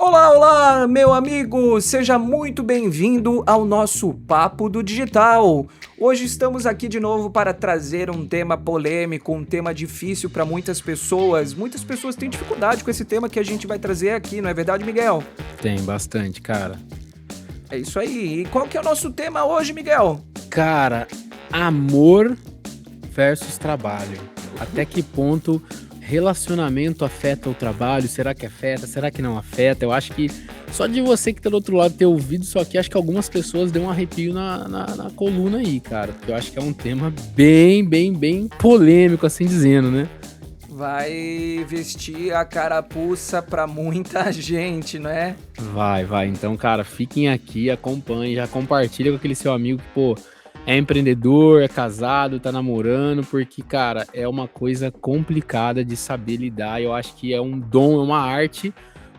Olá, olá, meu amigo! Seja muito bem-vindo ao nosso Papo do Digital. Hoje estamos aqui de novo para trazer um tema polêmico, um tema difícil para muitas pessoas. Muitas pessoas têm dificuldade com esse tema que a gente vai trazer aqui, não é verdade, Miguel? Tem bastante, cara. É isso aí. E qual que é o nosso tema hoje, Miguel? Cara, amor versus trabalho. Até que ponto relacionamento afeta o trabalho? Será que afeta? Será que não afeta? Eu acho que só de você que tá do outro lado ter ouvido isso aqui, acho que algumas pessoas deu um arrepio na coluna aí, cara. Porque eu acho que é um tema bem polêmico, assim dizendo, né? Vai vestir a carapuça para muita gente, não é? Vai. Então, cara, fiquem aqui, acompanhem, já compartilha com aquele seu amigo que, pô, é empreendedor, é casado, tá namorando, porque, cara, é uma coisa complicada de saber lidar. Eu acho que é um dom, é uma arte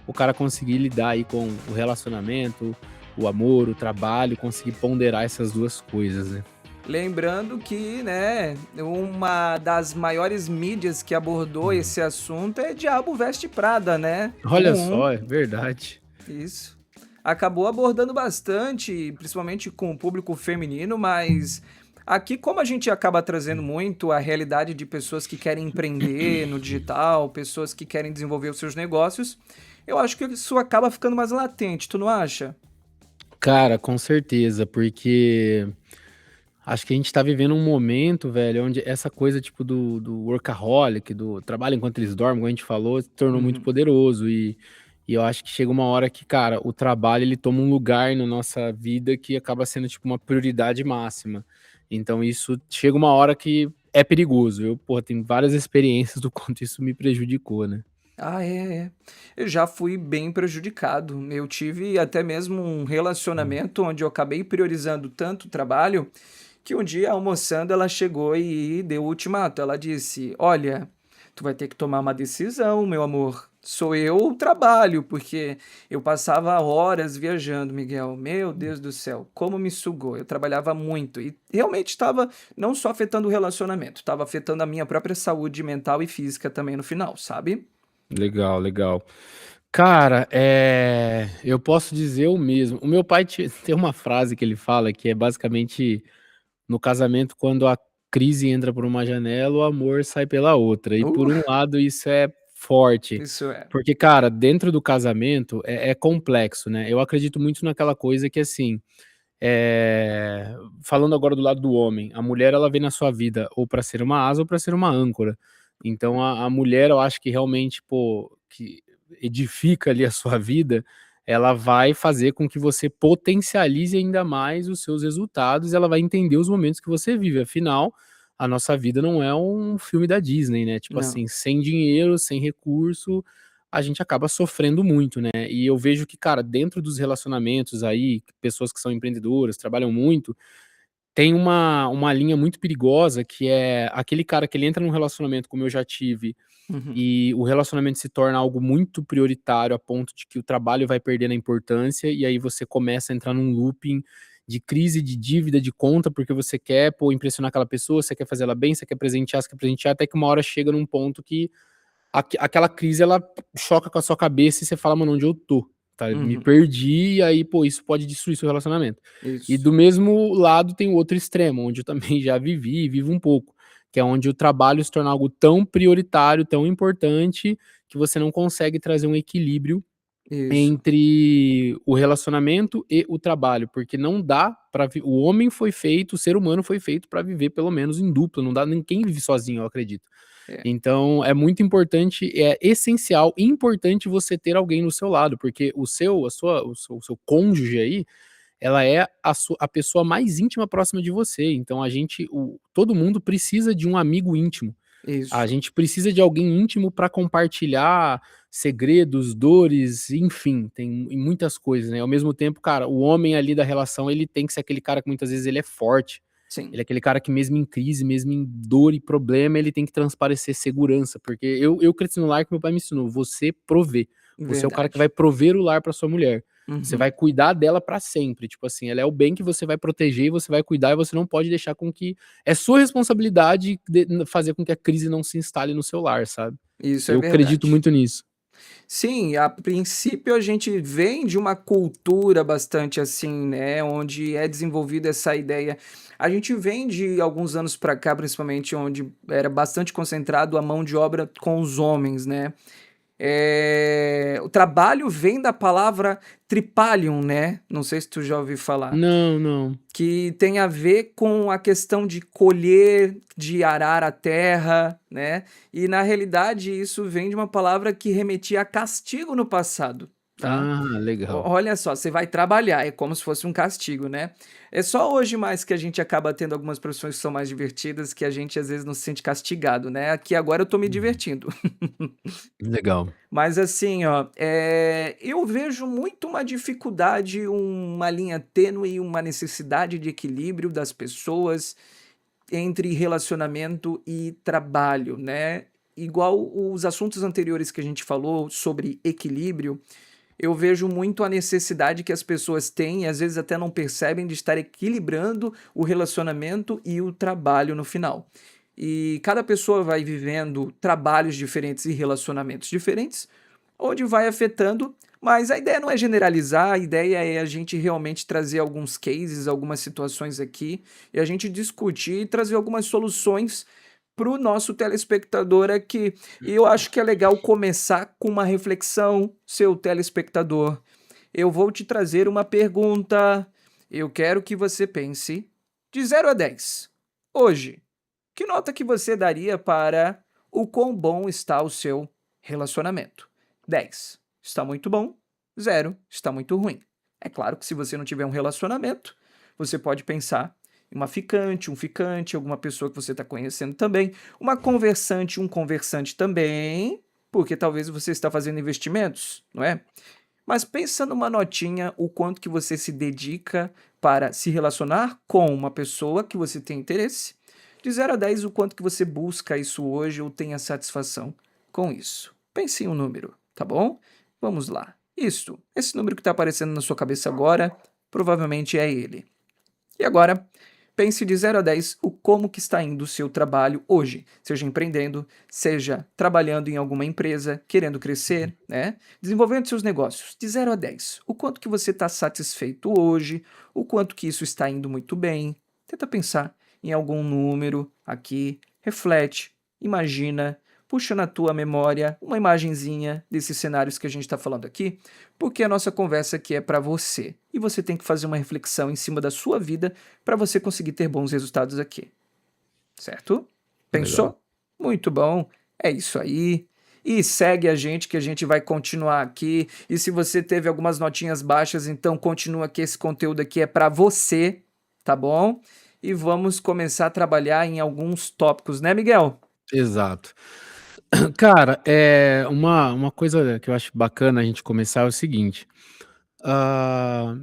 o cara conseguir lidar aí com o relacionamento, o amor, o trabalho, conseguir ponderar essas duas coisas, né? Lembrando que, né, uma das maiores mídias que abordou Hum. esse assunto é Diabo Veste Prada, né? Olha só, é verdade. Isso. Acabou abordando bastante, principalmente com o público feminino, mas aqui, como a gente acaba trazendo muito a realidade de pessoas que querem empreender no digital, pessoas que querem desenvolver os seus negócios, eu acho que isso acaba ficando mais latente, tu não acha? Cara, com certeza, porque acho que a gente tá vivendo um momento, velho, onde essa coisa, tipo, do workaholic, do trabalho enquanto eles dormem, como a gente falou, se tornou muito Uhum. poderoso. E eu acho que chega uma hora que, cara, o trabalho ele toma um lugar na nossa vida que acaba sendo, tipo, uma prioridade máxima. Então isso chega uma hora que é perigoso. Eu, pô, tenho várias experiências do quanto isso me prejudicou, né? Ah, é. Eu já fui bem prejudicado. Eu tive até mesmo um Hum. relacionamento onde eu acabei priorizando tanto o trabalho que um dia, almoçando, ela chegou e deu o ultimato. Ela disse: Olha, tu vai ter que tomar uma decisão, meu amor. Sou eu ou trabalho? Porque eu passava horas viajando, Miguel. Meu Deus do céu, como me sugou. Eu trabalhava muito e realmente estava não só afetando o relacionamento, estava afetando a minha própria saúde mental e física também no final, sabe? Legal. Cara, eu posso dizer o mesmo. O meu pai tem uma frase que ele fala que é basicamente no casamento, quando a crise entra por uma janela, o amor sai pela outra. E por Uh, um lado isso é forte, isso é. porque, cara, dentro do casamento é complexo, né. Eu acredito muito naquela coisa que, assim, falando agora do lado do homem, a mulher ela vem na sua vida ou pra ser uma asa ou pra ser uma âncora. Então a mulher eu acho que realmente, pô, que edifica ali a sua vida, ela vai fazer com que você potencialize ainda mais os seus resultados e ela vai entender os momentos que você vive, afinal, a nossa vida não é um filme da Disney, né, tipo Não. assim, sem dinheiro, sem recurso, a gente acaba sofrendo muito, né. E eu vejo que, cara, dentro dos relacionamentos aí, pessoas que são empreendedoras, trabalham muito, tem uma linha muito perigosa que é aquele cara que ele entra num relacionamento como eu já tive, Uhum. e o relacionamento se torna algo muito prioritário a ponto de que o trabalho vai perdendo a importância, e aí você começa a entrar num looping de crise, de dívida, de conta, porque você quer, pô, impressionar aquela pessoa, você quer fazer ela bem, você quer presentear, até que uma hora chega num ponto que aquela crise ela choca com a sua cabeça e você fala: "Mano, onde eu tô? Tá, me Uhum. perdi", e aí, pô, isso pode destruir seu relacionamento. E Isso. do mesmo lado tem o outro extremo, onde eu também já vivi e vivo um pouco, que é onde o trabalho se torna algo tão prioritário, tão importante, que você não consegue trazer um equilíbrio Isso. entre o relacionamento e o trabalho, porque não dá para o homem foi feito, o ser humano foi feito para viver pelo menos em dupla, não dá, ninguém vive sozinho, eu acredito. É. Então é muito importante, é essencial e importante você ter alguém no seu lado, porque o seu cônjuge aí, ela é a pessoa mais íntima próxima de você, então todo mundo precisa de um amigo íntimo. A Isso. gente precisa de alguém íntimo para compartilhar segredos, dores, enfim, tem muitas coisas, né. Ao mesmo tempo, cara, o homem ali da relação, ele tem que ser aquele cara que muitas vezes ele é forte, Sim. ele é aquele cara que mesmo em crise, mesmo em dor e problema, ele tem que transparecer segurança, porque eu cresci no lar que meu pai me ensinou: "Você provê, você é o cara que Verdade. vai prover o lar para sua mulher, você Uhum. vai cuidar dela para sempre", tipo assim, ela é o bem que você vai proteger e você vai cuidar e você não pode deixar com que é sua responsabilidade fazer com que a crise não se instale no seu lar, sabe. Isso é Eu acredito verdade. muito nisso. Sim, a princípio a gente vem de uma cultura bastante assim, né, onde é desenvolvida essa ideia. A gente vem de alguns anos para cá, principalmente, onde era bastante concentrado a mão de obra com os homens, né. O trabalho vem da palavra tripalium, né, não sei se tu já ouviu falar. Não, não. Que tem a ver com a questão de colher, de arar a terra, né, e na realidade isso vem de uma palavra que remetia a castigo no passado, tá. Ah, legal. Olha só, você vai trabalhar, é como se fosse um castigo, né. É só hoje mais que a gente acaba tendo algumas profissões que são mais divertidas, que a gente às vezes não se sente castigado, né. Aqui agora eu tô me Uhum. divertindo. Legal. Mas assim, ó, eu vejo muito uma dificuldade, uma linha tênue e uma necessidade de equilíbrio das pessoas entre relacionamento e trabalho, né. Igual os assuntos anteriores que a gente falou sobre equilíbrio, eu vejo muito a necessidade que as pessoas têm, e às vezes até não percebem, de estar equilibrando o relacionamento e o trabalho no final. E cada pessoa vai vivendo trabalhos diferentes e relacionamentos diferentes, onde vai afetando, mas a ideia não é generalizar, a ideia é a gente realmente trazer alguns cases, algumas situações aqui, e a gente discutir e trazer algumas soluções para o nosso telespectador aqui. E eu acho que é legal começar com uma reflexão, seu telespectador. Eu vou te trazer uma pergunta. Eu quero que você pense de 0 a 10. Hoje, que nota que você daria para o quão bom está o seu relacionamento? 10 está muito bom, 0 está muito ruim. É claro que se você não tiver um relacionamento, você pode pensar em uma ficante, um ficante, alguma pessoa que você está conhecendo também, uma conversante, um conversante também, porque talvez você está fazendo investimentos, não é? Mas pensa numa notinha o quanto que você se dedica para se relacionar com uma pessoa que você tem interesse. De 0 a 10, o quanto que você busca isso hoje ou tenha satisfação com isso. Pense em um número, tá bom? Vamos lá. Isso, esse número que está aparecendo na sua cabeça agora, provavelmente é ele. E agora, pense de 0 a 10 o como que está indo o seu trabalho hoje, seja empreendendo, seja trabalhando em alguma empresa, querendo crescer, né? Desenvolvendo seus negócios. De 0 a 10, o quanto que você está satisfeito hoje, o quanto que isso está indo muito bem. Tenta pensar em algum número aqui, reflete, imagina, puxa na tua memória uma imagenzinha desses cenários que a gente está falando aqui, porque a nossa conversa aqui é para você. E você tem que fazer uma reflexão em cima da sua vida para você conseguir ter bons resultados aqui. Certo? Legal. Pensou? Muito bom. É isso aí. E segue a gente que a gente vai continuar aqui. E se você teve algumas notinhas baixas, então continua que esse conteúdo aqui é para você, tá bom? E vamos começar a trabalhar em alguns tópicos, né, Miguel? Exato. Cara, uma coisa que eu acho bacana a gente começar é o seguinte, hã,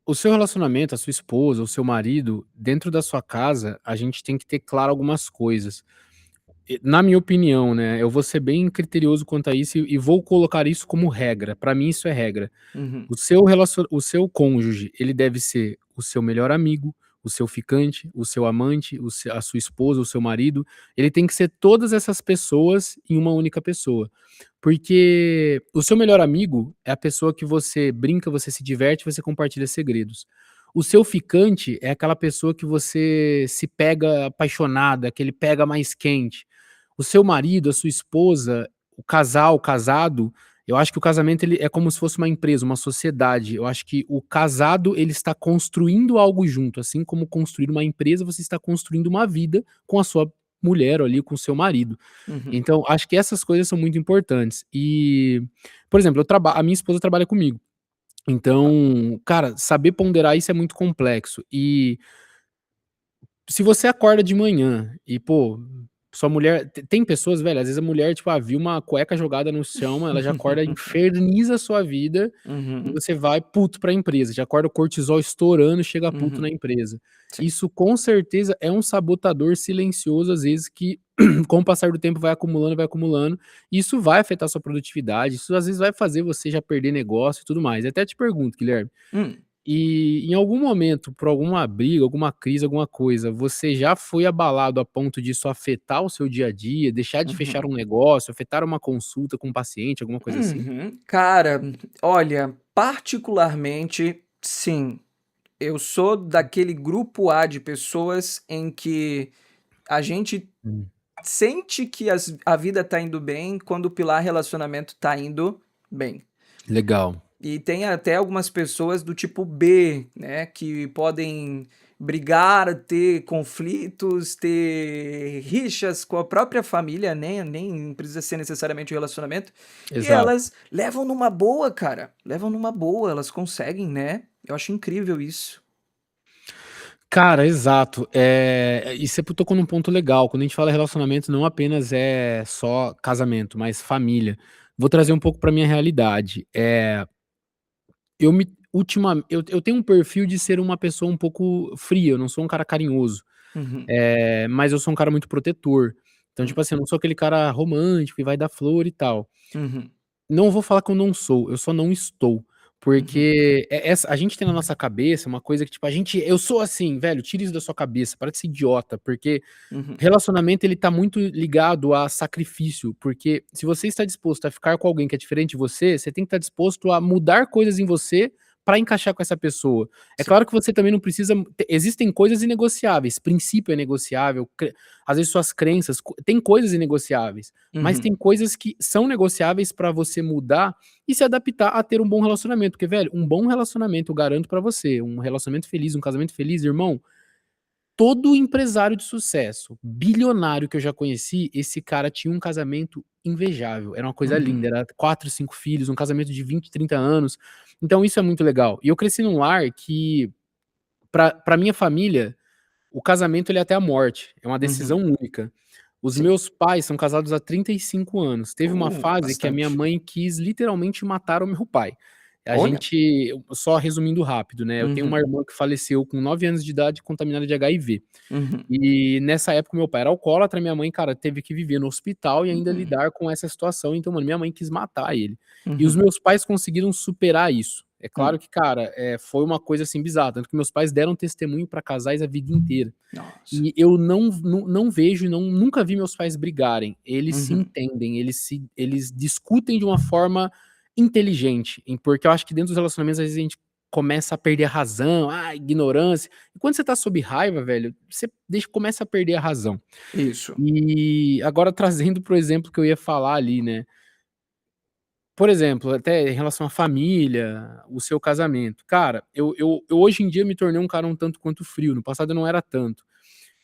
o seu relacionamento, a sua esposa, o seu marido, dentro da sua casa, a gente tem que ter claro algumas coisas. Na minha opinião, né, eu vou ser bem criterioso quanto a isso e vou colocar isso como regra, pra mim isso é regra. Uhum. O seu cônjuge, ele deve ser o seu melhor amigo, o seu ficante, o seu amante, a sua esposa, o seu marido, ele tem que ser todas essas pessoas em uma única pessoa. Porque o seu melhor amigo é a pessoa que você brinca, você se diverte, você compartilha segredos. O seu ficante é aquela pessoa que você se pega apaixonada, aquele pega mais quente. O seu marido, a sua esposa, o casal, o casado, eu acho que o casamento ele é como se fosse uma empresa, uma sociedade. Eu acho que o casado ele está construindo algo junto, assim como construir uma empresa, você está construindo uma vida com a sua mulher ali, com o seu marido. Uhum. Então, acho que essas coisas são muito importantes. E, por exemplo, a minha esposa trabalha comigo. Tá. Então, cara, saber ponderar isso é muito complexo. E se você acorda de manhã e, pô, sua mulher tem pessoas, velho, às vezes a mulher, tipo, viu uma cueca jogada no chão, ela já acorda, inferniza a sua vida e Uhum. você vai puto pra empresa, já acorda o cortisol estourando, chega puto Uhum. na empresa. Sim. Isso com certeza é um sabotador silencioso, às vezes, que com o passar do tempo vai acumulando, e isso vai afetar sua produtividade, isso às vezes vai fazer você já perder negócio e tudo mais. Eu até te pergunto, Guilherme, Hum. E em algum momento, por alguma briga, alguma crise, alguma coisa, você já foi abalado a ponto disso afetar o seu dia a dia, deixar de fechar Uhum. um negócio, afetar uma consulta com um paciente, alguma coisa assim? Uhum. Cara, olha, particularmente, sim. Eu sou daquele grupo A de pessoas em que a gente Hum. sente que a vida tá indo bem quando o pilar relacionamento tá indo bem. Legal. E tem até algumas pessoas do tipo B, né, que podem brigar, ter conflitos, ter rixas com a própria família, nem precisa ser necessariamente um relacionamento, e Exato. elas levam numa boa, cara, levam numa boa, elas conseguem, né. Eu acho incrível isso. Cara, exato. E você tocou num ponto legal. Quando a gente fala relacionamento, não apenas é só casamento, mas família. Vou trazer um pouco pra minha realidade. Eu tenho um perfil de ser uma pessoa um pouco fria, eu não sou um cara carinhoso, Uhum, mas eu sou um cara muito protetor. Então, hum, tipo assim, eu não sou aquele cara romântico e vai dar flor e tal. uhum, Não vou falar que eu não sou, eu só não estou. uhum, Porque a gente tem na nossa cabeça uma coisa que, tipo, eu sou assim, velho, tira isso da sua cabeça, para de ser idiota, porque uhum. relacionamento ele tá muito ligado a sacrifício, porque se você está disposto a ficar com alguém que é diferente de você, você tem que estar disposto a mudar coisas em você para encaixar com essa pessoa. É Sim. claro que você também não precisa, existem coisas inegociáveis, princípio é negociável, às vezes suas crenças, tem coisas inegociáveis, mas Uhum, tem coisas que são negociáveis para você mudar e se adaptar a ter um bom relacionamento, porque velho, um bom relacionamento, eu garanto para você, um relacionamento feliz, um casamento feliz, irmão, todo empresário de sucesso, bilionário que eu já conheci, esse cara tinha um casamento invejável, era uma coisa linda, uhum, era 4, 5 filhos, um casamento de 20, 30 anos, então isso é muito legal. E eu cresci num lar que, pra minha família, o casamento ele é até a morte, é uma decisão uhum. única. Os Sim. meus pais são casados há 35 anos. Teve uma fase que a minha Bastante. mãe quis literalmente matar o meu pai. A Olha. gente só resumindo rápido, né, eu tenho uma Uhum, irmã que faleceu com 9 anos de idade contaminada de HIV. uhum, E nessa época meu pai era alcoólatra, minha mãe, cara, teve que viver no hospital e ainda uhum, lidar com essa situação, então, mano, minha mãe quis matar ele. E os uhum, meus pais conseguiram superar isso. É claro hum. que, cara, foi uma coisa, assim, bizarra, tanto que meus pais deram testemunho pra casais a vida inteira. Nossa. E eu não vejo e nunca vi meus pais brigarem. Eles se Uhum, entendem, eles discutem de uma forma inteligente, porque eu acho que dentro dos relacionamentos, às vezes, a gente começa a perder a razão, ignorância. E quando você tá sob raiva, velho, você começa a perder a razão. isso. E agora trazendo para o exemplo que eu ia falar ali, né, por exemplo, até em relação à família, o seu casamento. Cara, eu hoje em dia me tornei um cara um tanto quanto frio, no passado eu não era tanto.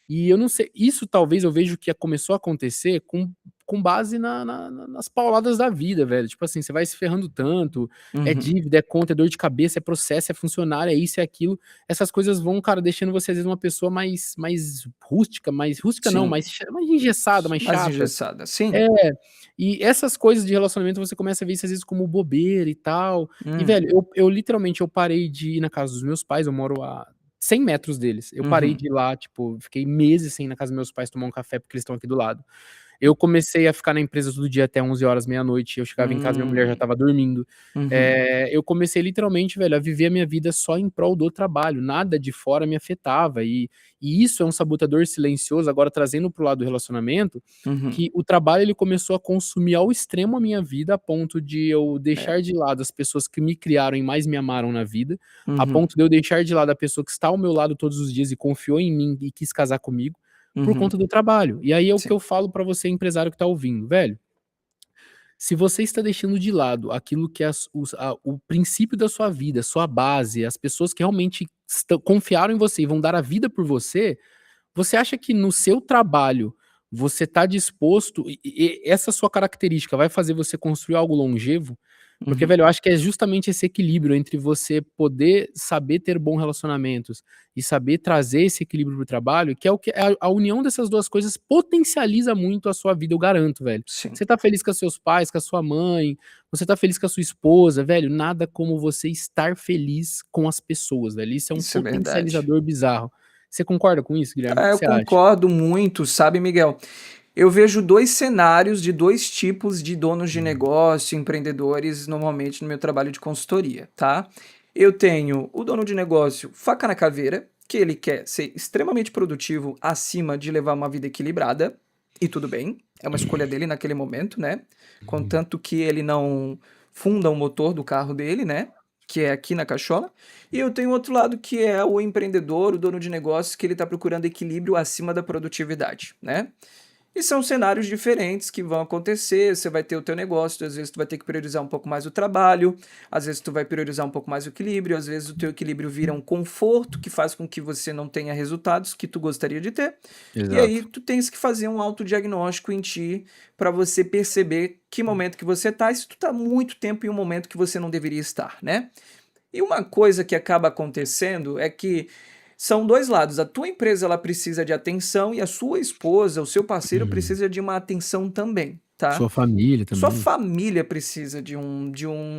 E eu não sei, isso talvez eu vejo que começou a acontecer com base nas pauladas da vida, velho. Tipo assim, você vai se ferrando tanto, é Uhum. dívida, é conta, é dor de cabeça, é processo, é funcionário, é isso, é aquilo. Essas coisas vão, cara, deixando você às vezes uma pessoa mais rústica não, Sim, mais engessada, mais mais chata. engessada. Sim. É, e essas coisas de relacionamento você começa a ver isso às vezes como bobeira e tal. E Hum. velho, eu literalmente eu parei de ir na casa dos meus pais, eu moro a 100 metros deles. Eu parei Uhum. de ir lá, tipo, fiquei meses sem ir na casa dos meus pais tomar um café, porque eles estão aqui do lado. Eu comecei a ficar na empresa todo dia até 11 horas, meia-noite, eu chegava em casa, minha mulher já Hum. estava dormindo. Uhum. Eu comecei literalmente, velho, a viver a minha vida só em prol do trabalho, nada de fora me afetava, e isso é um sabotador silencioso, agora trazendo para o lado do relacionamento, Uhum. que o trabalho ele começou a consumir ao extremo a minha vida, a ponto de eu É. deixar de lado as pessoas que me criaram e mais me amaram na vida, a Uhum. ponto de eu deixar de lado a pessoa que está ao meu lado todos os dias e confiou em mim e quis casar comigo, por Uhum. conta do trabalho. E aí é o que Sim. eu falo pra você empresário que tá ouvindo, velho, se você está deixando de lado aquilo que é o princípio da sua vida, sua base, as pessoas que realmente confiaram em você e vão dar a vida por você, você acha que no seu trabalho você tá disposto essa sua característica vai fazer você construir algo longevo? Porque, Uhum. velho, eu acho que é justamente esse equilíbrio entre você poder saber ter bons relacionamentos e saber trazer esse equilíbrio pro trabalho, que é o que a união dessas 2 coisas potencializa muito a sua vida, eu garanto, velho. Sim. Você tá feliz com os seus pais, com a sua mãe, você tá feliz com a sua esposa, velho, nada como você estar feliz com as pessoas, velho, isso é um Isso é verdade. potencializador bizarro. Você concorda com isso, Guilherme? O que Eu você acha? concordo muito, sabe, Miguel? Eu vejo 2 cenários de 2 tipos de donos de Hum. negócio, empreendedores, normalmente no meu trabalho de consultoria, tá? Eu tenho o dono de negócio faca na caveira, que ele quer ser extremamente produtivo acima de levar uma vida equilibrada, e tudo bem, é uma escolha dele naquele momento, né? Contanto que ele não funda o motor do carro dele, né? Que é aqui na cachola. E eu tenho outro lado que é o empreendedor, o dono de negócio, que ele está procurando equilíbrio acima da produtividade, né? E são cenários diferentes que vão acontecer, você vai ter o teu negócio, às vezes tu vai ter que priorizar um pouco mais o trabalho, às vezes tu vai priorizar um pouco mais o equilíbrio, às vezes o teu equilíbrio vira um conforto que faz com que você não tenha resultados que tu gostaria de ter. E aí Exato. tu tens que fazer um autodiagnóstico em ti para você perceber que momento que você tá e se tu tá muito tempo em um momento que você não deveria estar, né? E uma coisa que acaba acontecendo é que são dois lados. A tua empresa ela precisa de atenção e a sua esposa, o seu parceiro Uhum. precisa de uma atenção também, tá? Sua família Sua também. família precisa de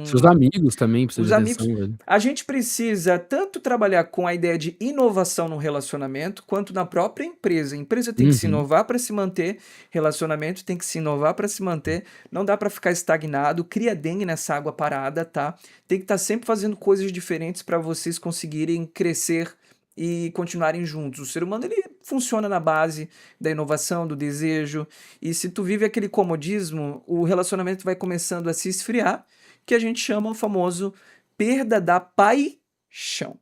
Seus um amigos também precisam os de amigos. atenção, velho. A gente precisa tanto trabalhar com a ideia de inovação no relacionamento, quanto na própria empresa. A empresa tem que se Uhum. inovar para se manter, relacionamento tem que se inovar para se manter. Não dá para ficar estagnado, cria dengue nessa água parada, tá? Tem que estar sempre fazendo coisas diferentes para vocês conseguirem crescer e continuarem juntos. O ser humano ele funciona na base da inovação, do desejo, e se tu vive aquele comodismo, o relacionamento vai começando a se esfriar, que a gente chama o famoso perda da paixão,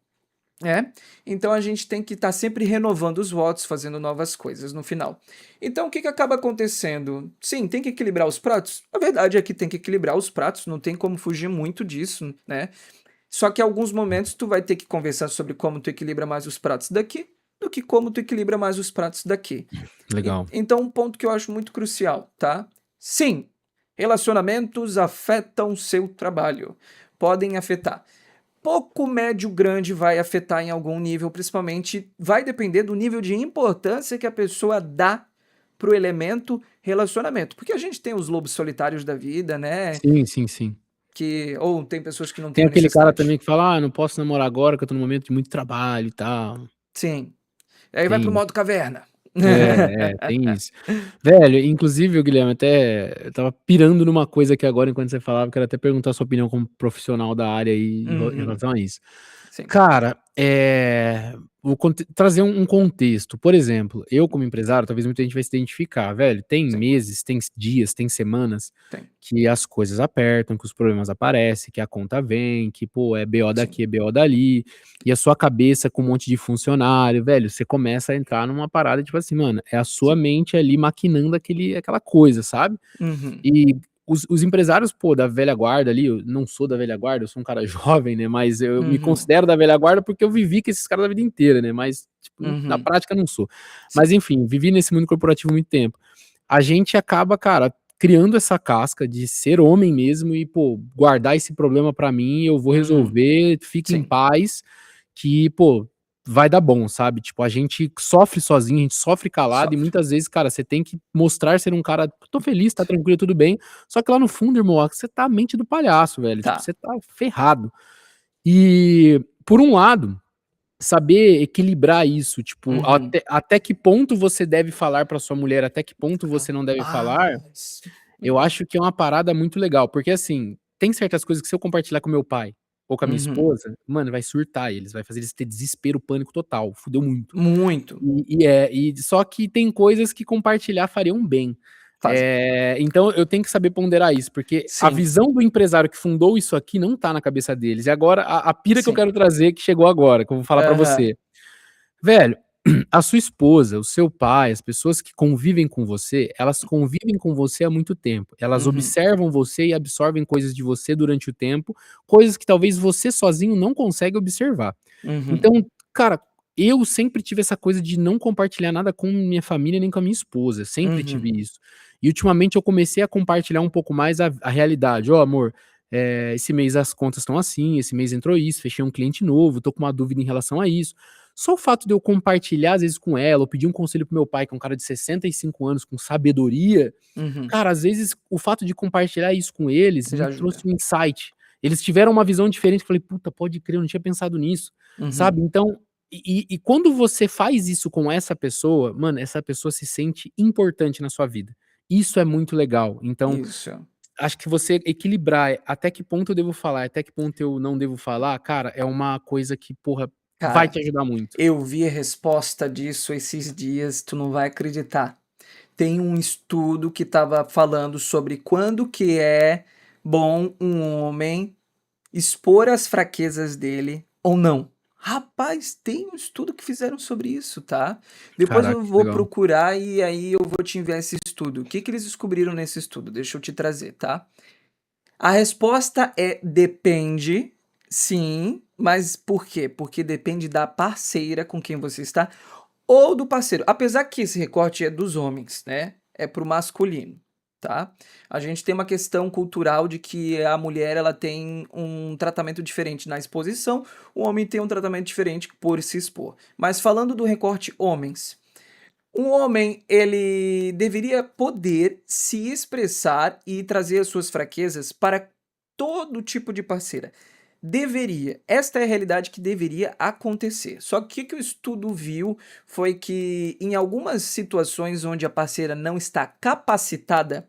né? Então a gente tem que estar sempre renovando os votos, fazendo novas coisas no final. Então o que que acaba acontecendo? Sim, tem que equilibrar os pratos? A verdade é que tem que equilibrar os pratos, não tem como fugir muito disso, né? Só que em alguns momentos tu vai ter que conversar sobre como tu equilibra mais os pratos daqui do que como tu equilibra mais os pratos daqui. Legal. Então um ponto que eu acho muito crucial, tá? Sim, relacionamentos afetam seu trabalho. Podem afetar. Pouco, médio, grande vai afetar em algum nível, principalmente vai depender do nível de importância que a pessoa dá pro elemento relacionamento. Porque a gente tem os lobos solitários da vida, né? Sim, sim, sim. Que, ou tem pessoas que não têm Tem a aquele cara necessidade. também que fala: "Ah, não posso namorar agora que eu tô num momento de muito trabalho e tal". Sim. Aí vai pro Tem modo caverna. tem isso. Velho, inclusive, Guilherme, até eu estava pirando numa coisa aqui agora enquanto você falava, quero até perguntar a sua opinião como profissional da área aí em Uhum. relação a isso. Sim. Cara, vou trazer um contexto. Por exemplo, eu como empresário, talvez muita gente vai se identificar, velho, tem Sim. meses, tem dias, tem semanas Tem. que as coisas apertam, que os problemas aparecem, que a conta vem, que, pô, é BO Sim. daqui, é BO dali, e a sua cabeça com um monte de funcionário, velho, você começa a entrar numa parada, tipo assim, mano, é a sua Sim. mente ali maquinando aquela coisa, sabe? Uhum. E os empresários, pô, da velha guarda ali, eu não sou da velha guarda, eu sou um cara jovem, né, mas eu me Uhum. considero da velha guarda porque eu vivi com esses caras a vida inteira, né, mas, tipo, na Uhum. prática não sou. Sim. Mas enfim, vivi nesse mundo corporativo muito tempo. A gente acaba, cara, criando essa casca de ser homem mesmo e, pô, guardar esse problema pra mim, eu vou Uhum. resolver, fique em Sim. paz, que, pô, vai dar bom, sabe? Tipo, a gente sofre sozinho, a gente sofre calado e Sofre. muitas vezes, cara, você tem que mostrar ser um cara, tô feliz, tá tranquilo, tudo bem, só que lá no fundo, irmão, você tá a mente do palhaço, velho, tipo, Tá. você tá ferrado. E, por um lado, saber equilibrar isso, tipo, Uhum. até que ponto você deve falar pra sua mulher, até que ponto você não deve falar, Rapaz. eu Uhum. acho que é uma parada muito legal, porque assim, tem certas coisas que se eu compartilhar com meu pai ou com a minha Uhum. esposa, mano, vai surtar eles, vai fazer eles ter desespero, pânico total, fudeu muito. Muito. E só que tem coisas que compartilhar fariam bem. Fazem. Então eu tenho que saber ponderar isso, porque a Sim. visão do empresário que fundou isso aqui não tá na cabeça deles. E agora a pira que eu Sim. quero trazer, que chegou agora, que eu vou falar pra Aham. você. Velho, a sua esposa, o seu pai, as pessoas que convivem com você, elas convivem com você há muito tempo. Elas Uhum. observam você e absorvem coisas de você durante o tempo, coisas que talvez você sozinho não consegue observar. Uhum. Então, cara, eu sempre tive essa coisa de não compartilhar nada com minha família nem com a minha esposa, sempre tive Uhum. isso. E ultimamente eu comecei a compartilhar um pouco mais a realidade. "Ó amor, esse mês as contas estão assim, esse mês entrou isso, fechei um cliente novo, tô com uma dúvida em relação a isso". Só o fato de eu compartilhar às vezes com ela, ou pedir um conselho para meu pai, que é um cara de 65 anos com sabedoria, Uhum. cara, às vezes o fato de compartilhar isso com eles Já me ajuda. trouxe um insight. Eles tiveram uma visão diferente, eu falei: "Puta, pode crer, eu não tinha pensado nisso", Uhum. sabe. Então, quando você faz isso com essa pessoa, mano, essa pessoa se sente importante na sua vida. Isso é muito legal. Então, Isso. acho que você equilibrar até que ponto eu devo falar, até que ponto eu não devo falar, cara, é uma coisa que, porra, vai Cara, te ajudar muito. eu vi a resposta disso esses dias, tu não vai acreditar. Tem um estudo que estava falando sobre quando que é bom um homem expor as fraquezas dele ou não. Rapaz, tem um estudo que fizeram sobre isso, tá? Depois Caraca, eu que vou legal. procurar e aí eu vou te enviar esse estudo. O que que eles descobriram nesse estudo? Deixa eu te trazer, tá? A resposta é depende, sim, mas por quê? Porque depende da parceira com quem você está ou do parceiro. Apesar que esse recorte é dos homens, né? É pro masculino, tá? A gente tem uma questão cultural de que a mulher ela tem um tratamento diferente na exposição, o homem tem um tratamento diferente por se expor. Mas falando do recorte homens, um homem, ele deveria poder se expressar e trazer as suas fraquezas para todo tipo de parceira. Deveria. Esta é a realidade que deveria acontecer. Só que o que o estudo viu foi que em algumas situações onde a parceira não está capacitada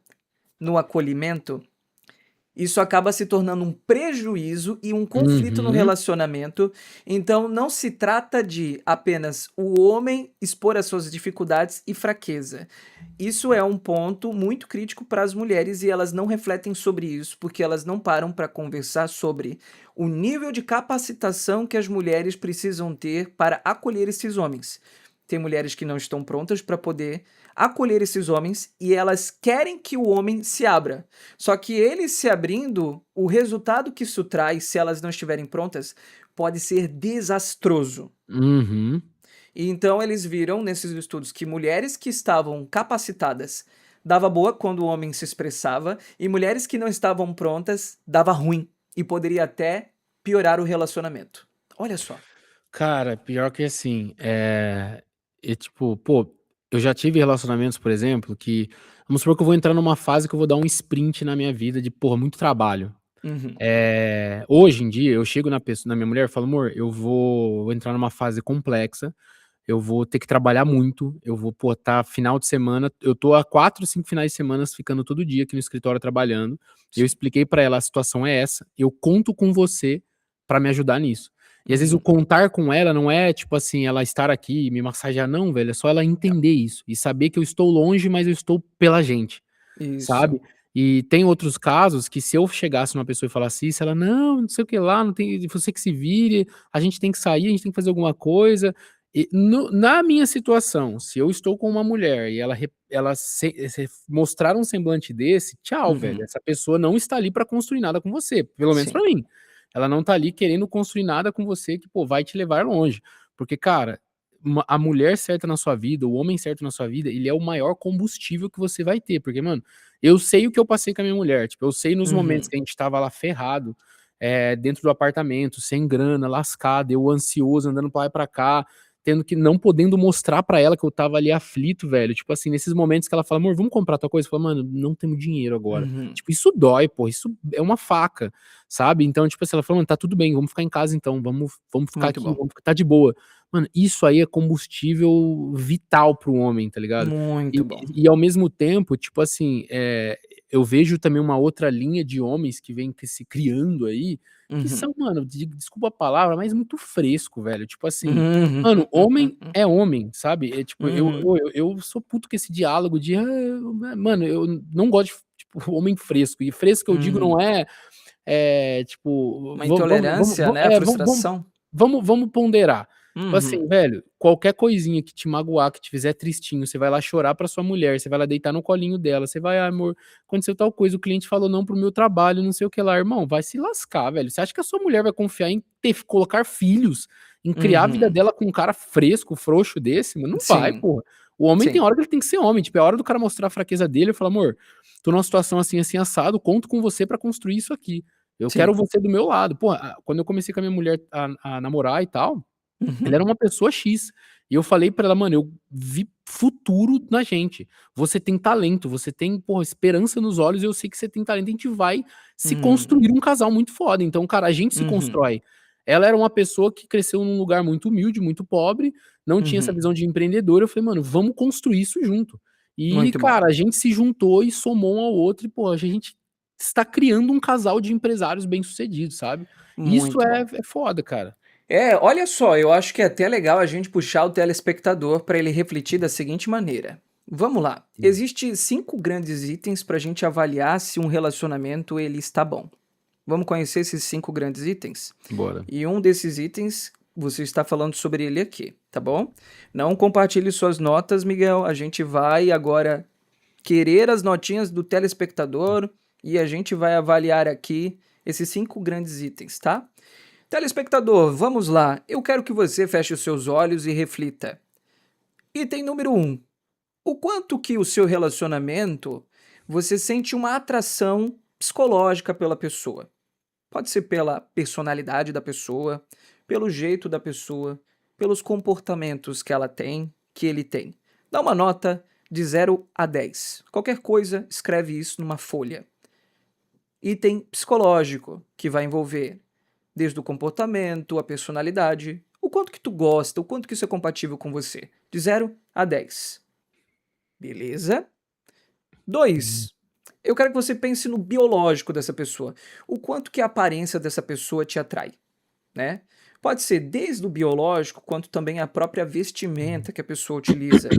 no acolhimento, isso acaba se tornando um prejuízo e um conflito no Uhum. relacionamento. Então, não se trata de apenas o homem expor as suas dificuldades e fraqueza. Isso é um ponto muito crítico para as mulheres e elas não refletem sobre isso porque elas não param para conversar sobre o nível de capacitação que as mulheres precisam ter para acolher esses homens. Tem mulheres que não estão prontas para poder acolher esses homens e elas querem que o homem se abra. Só que ele se abrindo, o resultado que isso traz, se elas não estiverem prontas, pode ser desastroso. Uhum. E então eles viram nesses estudos que mulheres que estavam capacitadas dava boa quando o homem se expressava e mulheres que não estavam prontas dava ruim e poderia até piorar o relacionamento. Olha só. Cara, pior que assim, tipo, pô, eu já tive relacionamentos, por exemplo, que vamos supor que eu vou entrar numa fase que eu vou dar um sprint na minha vida de, porra, muito trabalho. Uhum. Hoje em dia, eu chego na minha mulher e falo: "Amor, eu vou entrar numa fase complexa, eu vou ter que trabalhar muito, eu vou, pô, tá final de semana", eu tô há 4, 5 finais de semanas ficando todo dia aqui no escritório trabalhando. Eu Sim. expliquei pra ela: "A situação é essa, eu conto com você pra me ajudar nisso". E às vezes o Uhum. contar com ela não é, tipo assim, ela estar aqui e me massagear, não, velho, é só ela entender isso e saber que eu estou longe, mas eu estou pela gente, Isso. sabe. E tem outros casos que se eu chegasse numa pessoa e falasse isso, ela: "Não, não sei o que lá, não tem, você que se vire, a gente tem que sair, a gente tem que fazer alguma coisa". E na minha situação, se eu estou com uma mulher e ela mostrar um semblante desse, tchau, velho, Uhum. essa pessoa não está ali pra construir nada com você, pelo menos pra Sim. mim. Ela não tá ali querendo construir nada com você que, pô, vai te levar longe. Porque, cara, a mulher certa na sua vida, o homem certo na sua vida, ele é o maior combustível que você vai ter. Porque, mano, eu sei o que eu passei com a minha mulher. Tipo, eu sei nos momentos Uhum. que a gente estava lá ferrado, dentro do apartamento, sem grana, lascado, eu ansioso, andando pra lá e pra cá, tendo que não podendo mostrar pra ela que eu estava ali aflito, velho. Tipo assim, nesses momentos que ela fala: "Amor, vamos comprar tal coisa?" Eu falo: "Mano, não temos dinheiro agora". Uhum. Tipo, isso dói, pô, isso é uma faca, sabe. Então, tipo assim, ela falou: "Mano, tá tudo bem, vamos ficar em casa então, vamos ficar Muito aqui, bom. vamos tá de boa". Mano, isso aí é combustível vital para o homem, tá ligado. Muito E bom. e ao mesmo tempo, tipo assim, eu vejo também uma outra linha de homens que vem se criando aí, que Uhum. são, mano, desculpa a palavra, mas muito fresco, velho. Tipo assim, Uhum. mano, homem é homem, sabe. É tipo, Uhum. eu sou puto com esse diálogo de: mano, eu não gosto de, tipo, homem fresco. E fresco que eu digo Uhum. não tipo, Uma intolerância, né, a frustração. vamos ponderar. Tipo Uhum. assim, velho, qualquer coisinha que te magoar, que te fizer tristinho, você vai lá chorar pra sua mulher, você vai lá deitar no colinho dela, você vai: "Ai amor, aconteceu tal coisa, o cliente falou não para o meu trabalho, não sei o que lá". Irmão, vai se lascar, velho. Você acha que a sua mulher vai confiar em colocar filhos, em criar a vida Uhum. dela com um cara fresco, frouxo desse, mano? Não vai, Sim, porra. O homem tem sim, hora que ele tem que ser homem, tipo, é a hora do cara mostrar a fraqueza dele e falar: "Amor, tô numa situação assim, assim, assado, conto com você pra construir isso aqui. Eu quero sim. você do meu lado". Pô, quando eu comecei com a minha mulher a namorar e tal, ela Uhum. era uma pessoa X. E eu falei pra ela: "Mano, eu vi futuro na gente. Você tem talento, você tem, porra, esperança nos olhos, eu sei que você tem talento, a gente vai se Uhum. construir um casal muito foda. Então, cara, a gente se Uhum. constrói". Ela era uma pessoa que cresceu num lugar muito humilde, muito pobre, não tinha essa Uhum. visão de empreendedora. Eu falei: "Mano, vamos construir isso junto". E, Muito bom. cara, a gente se juntou e somou um ao outro e, pô, a gente está criando um casal de empresários bem-sucedidos, sabe? Isso Muito bom. é foda, cara. Olha só, eu acho que é até legal a gente puxar o telespectador para ele refletir da seguinte maneira. Vamos lá. Hum. Existem 5 grandes itens para a gente avaliar se um relacionamento ele está bom. Vamos conhecer esses 5 grandes itens? Bora. E um desses itens, você está falando sobre ele aqui, tá bom? Não compartilhe suas notas, Miguel. A gente vai agora querer as notinhas do telespectador e a gente vai avaliar aqui esses 5 grandes itens, tá? Telespectador, vamos lá. Eu quero que você feche os seus olhos e reflita. Item número 1. O quanto que o seu relacionamento você sente uma atração psicológica pela pessoa. Pode ser pela personalidade da pessoa, pelo jeito da pessoa, pelos comportamentos que ela tem, que ele tem. Dá uma nota de 0 a 10. Qualquer coisa, escreve isso numa folha. Item psicológico, que vai envolver desde o comportamento, a personalidade, o quanto que tu gosta, o quanto que isso é compatível com você. De 0 a 10. Beleza? 2. Eu quero que você pense no biológico dessa pessoa. O quanto que a aparência dessa pessoa te atrai, né? Pode ser desde o biológico, quanto também a própria vestimenta que a pessoa utiliza.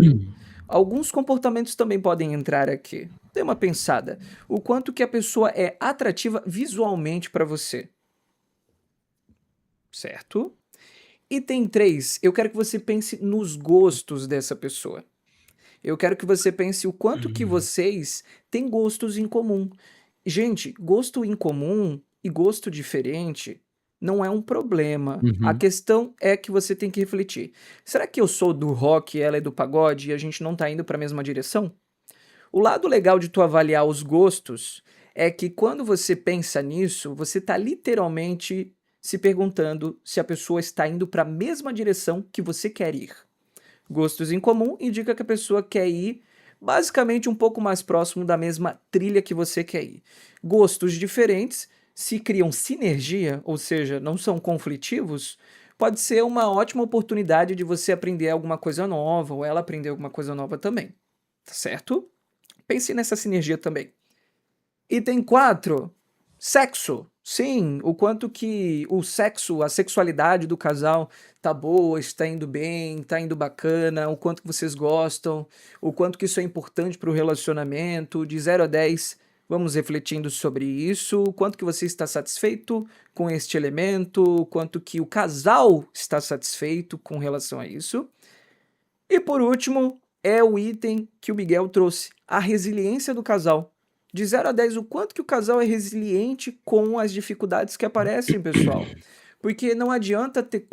Alguns comportamentos também podem entrar aqui. Dê uma pensada. O quanto que a pessoa é atrativa visualmente para você. Certo? Item 3. Eu quero que você pense nos gostos dessa pessoa. Eu quero que você pense o quanto que vocês têm gostos em comum. Gente, gosto em comum e gosto diferente não é um problema. A Uhum. questão é que você tem que refletir. Será que eu sou do rock e ela é do pagode e a gente não tá indo para a mesma direção? O lado legal de tu avaliar os gostos é que quando você pensa nisso, você tá literalmente se perguntando se a pessoa está indo para a mesma direção que você quer ir. Gostos em comum indica que a pessoa quer ir basicamente um pouco mais próximo da mesma trilha que você quer ir. Gostos diferentes, se criam sinergia, ou seja, não são conflitivos, pode ser uma ótima oportunidade de você aprender alguma coisa nova ou ela aprender alguma coisa nova também. Tá certo? Pense nessa sinergia também. Item 4. Sexo. Sim, o quanto que o sexo, a sexualidade do casal tá boa, está indo bem, tá indo bacana, o quanto que vocês gostam, o quanto que isso é importante para o relacionamento, de 0 a 10, vamos refletindo sobre isso, o quanto que você está satisfeito com este elemento, o quanto que o casal está satisfeito com relação a isso. E por último, é o item que o Miguel trouxe, a resiliência do casal. De 0 a 10, o quanto que o casal é resiliente com as dificuldades que aparecem, pessoal. Porque não adianta ter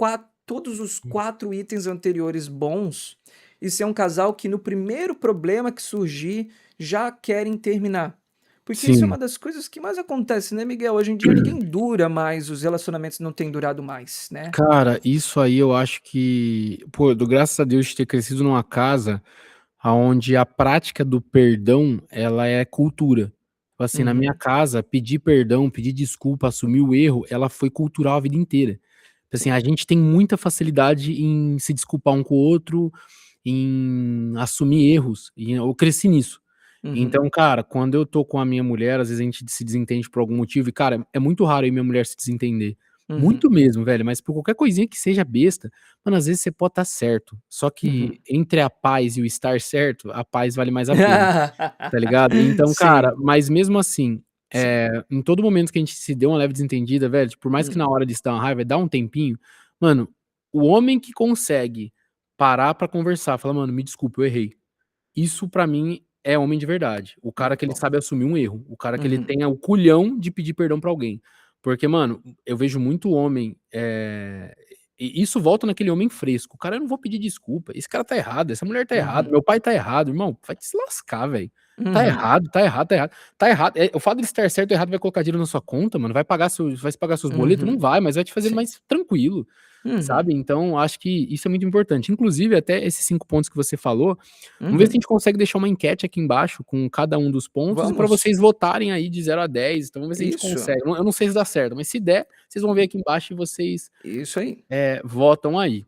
todos os 4 itens anteriores bons e ser um casal que no primeiro problema que surgir já querem terminar. Porque isso é Sim. uma das coisas que mais acontece, né, Miguel? Hoje em dia ninguém dura mais, os relacionamentos não têm durado mais, né? Cara, isso aí eu acho que, pô, eu dou graças a Deus de ter crescido numa casa aonde a prática do perdão, ela é cultura. Tipo assim, na minha Uhum, casa, pedir perdão, pedir desculpa, assumir o erro, ela foi cultural a vida inteira. Tipo assim, sim. a gente tem muita facilidade em se desculpar um com o outro, em assumir erros, e eu cresci nisso. Uhum, Então, cara, quando eu tô com a minha mulher, às vezes a gente se desentende por algum motivo e, cara, é muito raro eu e minha mulher se desentender. uhum. Muito mesmo, velho, mas por qualquer coisinha que seja besta, mano, às vezes você pode estar certo. Só que Uhum. entre a paz e o estar certo, a paz vale mais a pena, tá ligado? Então, cara, Sim, mas mesmo assim, sim. em todo momento que a gente se deu uma leve desentendida, velho, tipo, por mais que Hum, na hora de estar uma raiva, dá um tempinho, mano, o homem que consegue parar pra conversar, falar, mano, me desculpa, eu errei. Isso pra mim é homem de verdade. O cara muito que ele bom. sabe assumir um erro, o cara que ele Uhum. tenha o culhão de pedir perdão pra alguém. Porque, mano, eu vejo muito homem, e isso volta naquele homem fresco. O cara: "Eu não vou pedir desculpa, esse cara tá errado, essa mulher tá errada, Uhum. meu pai tá errado". Irmão, vai te se lascar, velho. Tá Uhum. errado, tá errado, tá errado. Tá errado, o fato de estar certo ou errado vai colocar dinheiro na sua conta, mano, vai pagar seus boletos? Não Uhum. vai, mas vai te fazer Sim. mais tranquilo. Uhum. Sabe, então acho que isso é muito importante. Inclusive até esses 5 pontos que você falou, vamos ver se a Uhum. gente consegue deixar uma enquete aqui embaixo com cada um dos pontos e pra Vamos. vocês votarem aí de 0 a 10. Então vamos ver se a gente Isso. consegue. Eu não sei se dá certo, mas se der, vocês vão ver aqui embaixo e vocês, Isso aí. votam aí.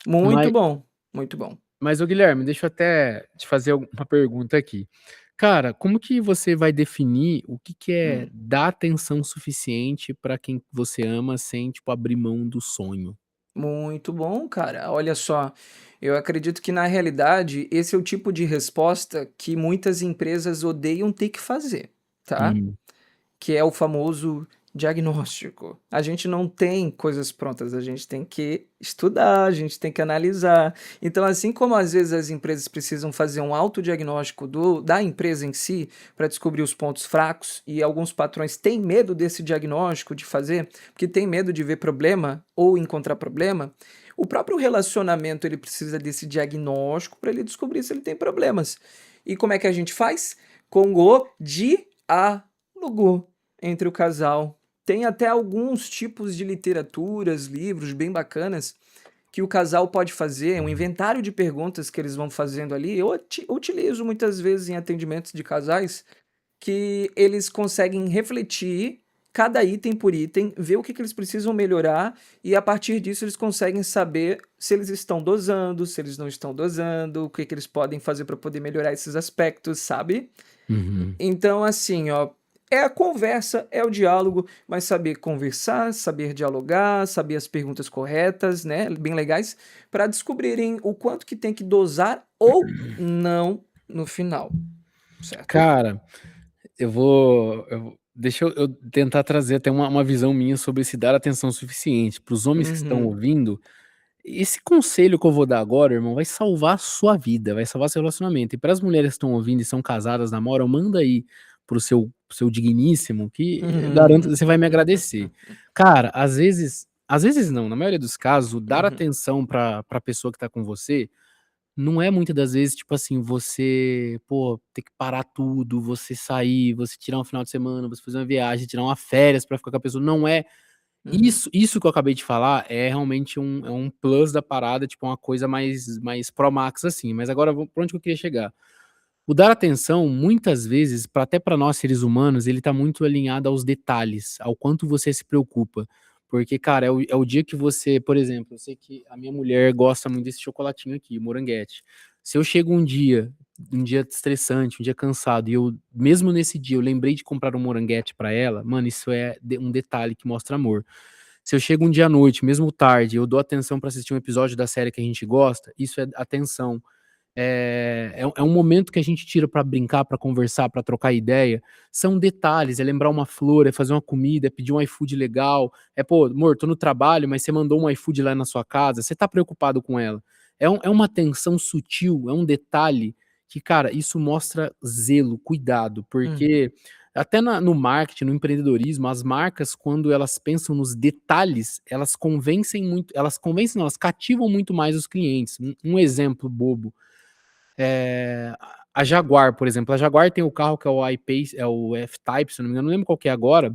Muito Mas bom. Muito bom. ô Guilherme, deixa eu até te fazer uma pergunta aqui. Cara, como que você vai definir o que que é Hum. dar atenção suficiente pra quem você ama sem, tipo, abrir mão do sonho? Muito bom, cara. Olha só, eu acredito que na realidade esse é o tipo de resposta que muitas empresas odeiam ter que fazer, tá? Hum. Que é o famoso diagnóstico. A gente não tem coisas prontas, a gente tem que estudar, a gente tem que analisar. Então, assim como às vezes as empresas precisam fazer um autodiagnóstico da empresa em si, para descobrir os pontos fracos, e alguns patrões têm medo desse diagnóstico de fazer, porque tem medo de ver problema ou encontrar problema, o próprio relacionamento ele precisa desse diagnóstico para ele descobrir se ele tem problemas. E como é que a gente faz? Com o diálogo entre o casal. Tem até alguns tipos de literaturas, livros bem bacanas que o casal pode fazer, um inventário de perguntas que eles vão fazendo ali. Eu utilizo muitas vezes em atendimentos de casais que eles conseguem refletir cada item por item, ver o que que eles precisam melhorar e a partir disso eles conseguem saber se eles estão dosando, se eles não estão dosando, o que que eles podem fazer para poder melhorar esses aspectos, sabe? Uhum. Então, assim, ó, é a conversa, é o diálogo, mas saber conversar, saber dialogar, saber as perguntas corretas, né, bem legais, para descobrirem o quanto que tem que dosar ou não no final, certo? Cara, deixa eu tentar trazer até uma visão minha sobre se dar atenção suficiente. Para os homens que estão Uhum. ouvindo, esse conselho que eu vou dar agora, irmão, vai salvar a sua vida, vai salvar seu relacionamento. E para as mulheres que estão ouvindo e são casadas, namoram, manda aí pro seu digníssimo que eu garanto que você vai me agradecer. Cara, às vezes não, na maioria dos casos, o dar Uhum. atenção pra pessoa que tá com você, não é muitas das vezes, tipo assim, você, pô, ter que parar tudo, você sair, você tirar um final de semana, você fazer uma viagem, tirar uma férias pra ficar com a pessoa, não é Uhum. isso que eu acabei de falar é realmente um plus da parada, tipo, uma coisa mais pro max, assim. Mas agora pra onde que eu queria chegar? O dar atenção, muitas vezes, até para nós seres humanos, ele tá muito alinhado aos detalhes, ao quanto você se preocupa. Porque, cara, é o dia que você, por exemplo, eu sei que a minha mulher gosta muito desse chocolatinho aqui, moranguete. Se eu chego um dia estressante, um dia cansado, e eu, mesmo nesse dia, eu lembrei de comprar um moranguete pra ela, mano, isso é um detalhe que mostra amor. Se eu chego um dia à noite, mesmo tarde, eu dou atenção pra assistir um episódio da série que a gente gosta, isso é atenção. É um momento que a gente tira pra brincar, pra conversar, pra trocar ideia. São detalhes, é lembrar uma flor, é fazer uma comida, é pedir um iFood legal. Pô, amor, tô no trabalho, mas você mandou um iFood lá na sua casa, você tá preocupado com ela. É uma atenção sutil, é um detalhe que, cara, isso mostra zelo, cuidado, Uhum. porque até no marketing, no empreendedorismo, as marcas, quando elas pensam nos detalhes, elas convencem, não, elas cativam muito mais os clientes. Um exemplo bobo. A Jaguar, por exemplo, a Jaguar tem o carro que é o I-Pace, é o F-Type, se eu não me engano, não lembro qual que é agora,